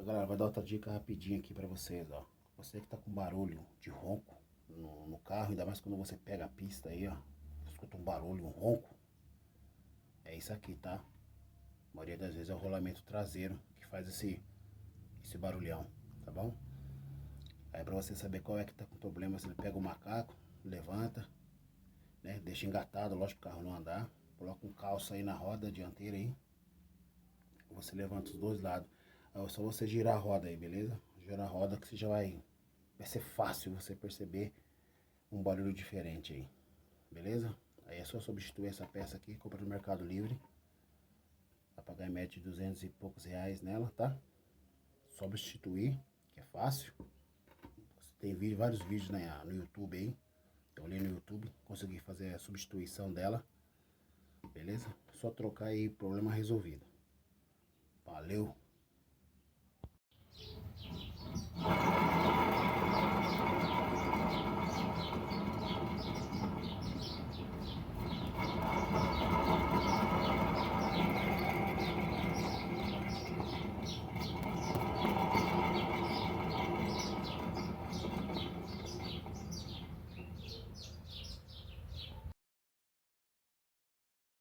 Galera, vai dar outra dica rapidinho aqui pra vocês, ó. Você que tá com barulho de ronco no carro, ainda mais quando você pega a pista aí, ó. Escuta um barulho, um ronco. É isso aqui, tá? A maioria das vezes é o rolamento traseiro que faz esse barulhão, tá bom? Aí pra você saber qual é que tá com problema, você pega o macaco, levanta, né? Deixa engatado, lógico, o carro não andar. Coloca um calço aí na roda dianteira aí. Você levanta os dois lados. Aí é só você girar a roda aí, beleza? Girar a roda que você já vai ser fácil você perceber um barulho diferente aí, beleza? Aí é só substituir essa peça aqui, compra no Mercado Livre. Vai pagar em média de 200 e poucos reais nela, tá? Substituir, que é fácil. Tem vários vídeos no YouTube aí. Eu olhei no YouTube, consegui fazer a substituição dela. Beleza? Só trocar aí, problema resolvido. Valeu!